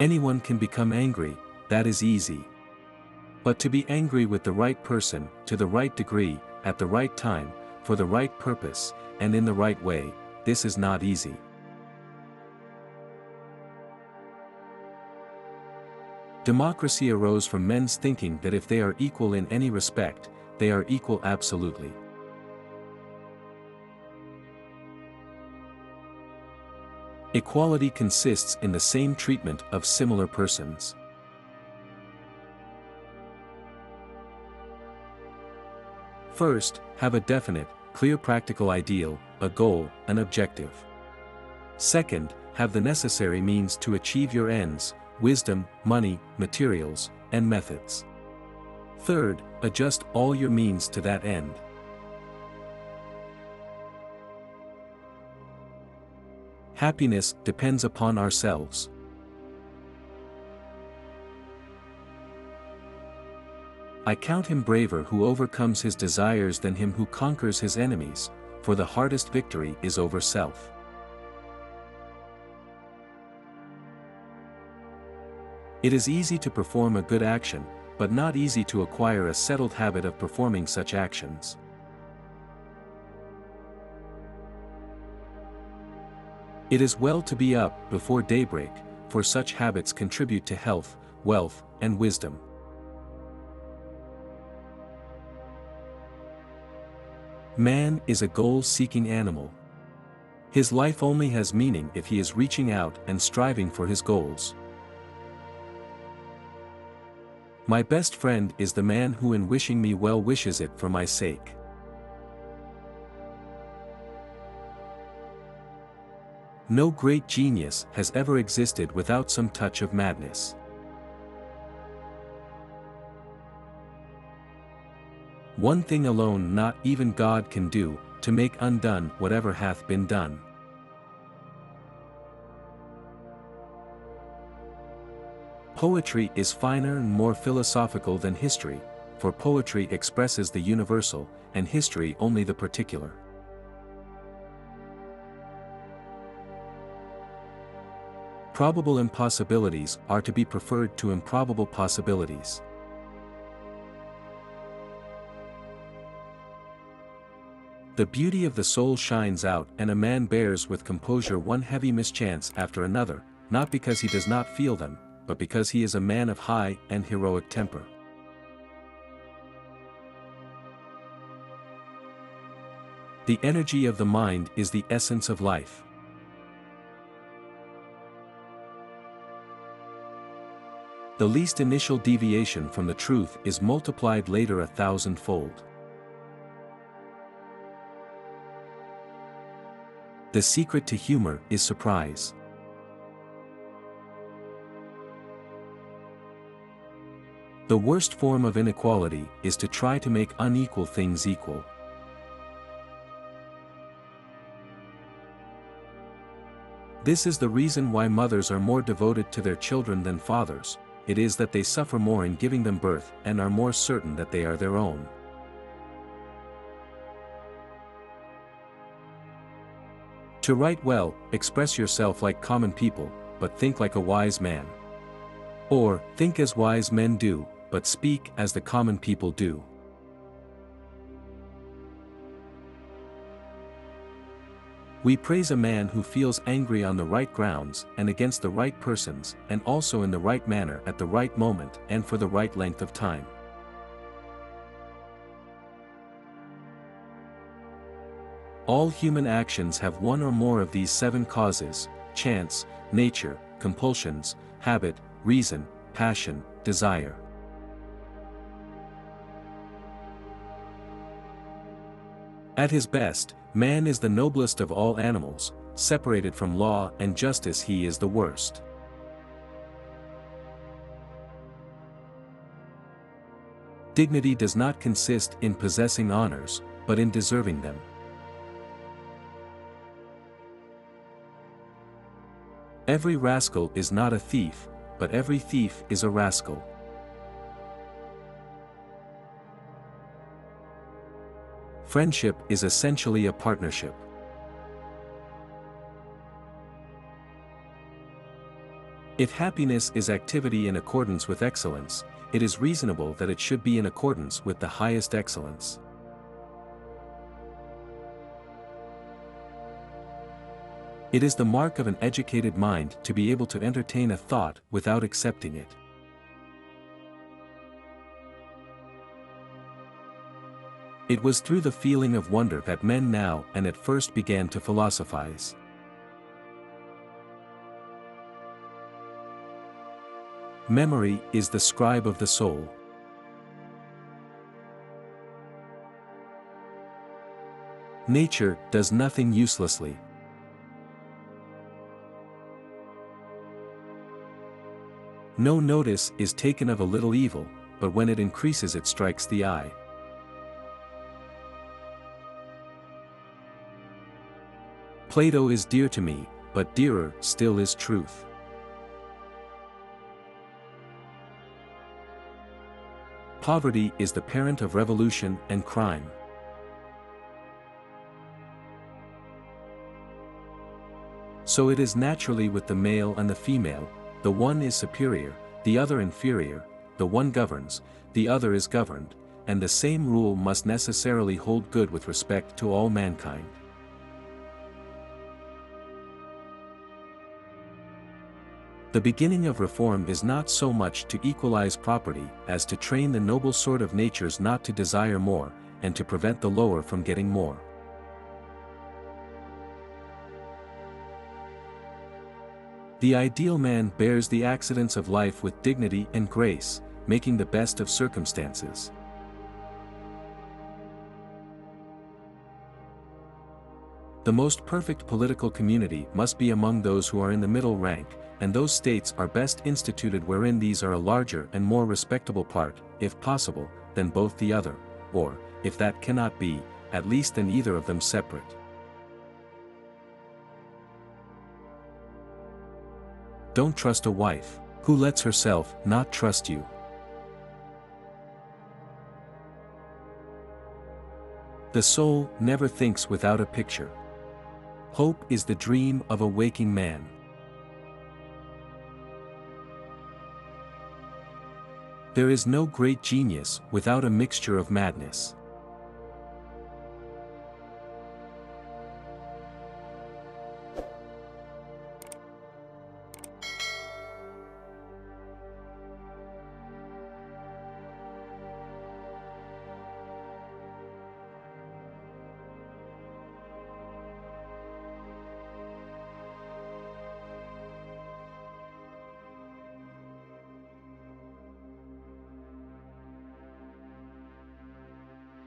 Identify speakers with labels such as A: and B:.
A: Anyone can become angry, that is easy. But to be angry with the right person, to the right degree, at the right time, for the right purpose, and in the right way, this is not easy. Democracy arose from men's thinking that if they are equal in any respect, they are equal absolutely. Equality consists in the same treatment of similar persons. First, have a definite, clear practical ideal, a goal, an objective. Second, have the necessary means to achieve your ends, wisdom, money, materials, and methods. Third, adjust all your means to that end. Happiness depends upon ourselves. I count him braver who overcomes his desires than him who conquers his enemies, for the hardest victory is over self. It is easy to perform a good action, but not easy to acquire a settled habit of performing such actions. It is well to be up before daybreak, for such habits contribute to health, wealth, and wisdom. Man is a goal-seeking animal. His life only has meaning if he is reaching out and striving for his goals. My best friend is the man who in wishing me well wishes it for my sake. No great genius has ever existed without some touch of madness. One thing alone not even God can do, to make undone whatever hath been done. Poetry is finer and more philosophical than history, for poetry expresses the universal, and history only the particular. Probable impossibilities are to be preferred to improbable possibilities. The beauty of the soul shines out, and a man bears with composure one heavy mischance after another, not because he does not feel them, but because he is a man of high and heroic temper. The energy of the mind is the essence of life. The least initial deviation from the truth is multiplied later 1,000-fold. The secret to humor is surprise. The worst form of inequality is to try to make unequal things equal. This is the reason why mothers are more devoted to their children than fathers. It is that they suffer more in giving them birth and are more certain that they are their own. To write well, express yourself like common people, but think like a wise man. Or, think as wise men do, but speak as the common people do. We praise a man who feels angry on the right grounds and against the right persons, and also in the right manner at the right moment and for the right length of time. All human actions have one or more of these 7 causes: chance, nature, compulsions, habit, reason, passion, desire. At his best, man is the noblest of all animals; separated from law and justice he is the worst. Dignity does not consist in possessing honors, but in deserving them. Every rascal is not a thief, but every thief is a rascal. Friendship is essentially a partnership. If happiness is activity in accordance with excellence, it is reasonable that it should be in accordance with the highest excellence. It is the mark of an educated mind to be able to entertain a thought without accepting it. It was through the feeling of wonder that men now and at first began to philosophize. Memory is the scribe of the soul. Nature does nothing uselessly. No notice is taken of a little evil, but when it increases it strikes the eye. Plato is dear to me, but dearer still is truth. Poverty is the parent of revolution and crime. So it is naturally with the male and the female, the one is superior, the other inferior, the one governs, the other is governed, and the same rule must necessarily hold good with respect to all mankind. The beginning of reform is not so much to equalize property as to train the noble sort of natures not to desire more, and to prevent the lower from getting more. The ideal man bears the accidents of life with dignity and grace, making the best of circumstances. The most perfect political community must be among those who are in the middle rank, and those states are best instituted wherein these are a larger and more respectable part, if possible, than both the other, or, if that cannot be, at least than either of them separate. Don't trust a wife, who lets herself not trust you. The soul never thinks without a picture. Hope is the dream of a waking man. There is no great genius without a mixture of madness.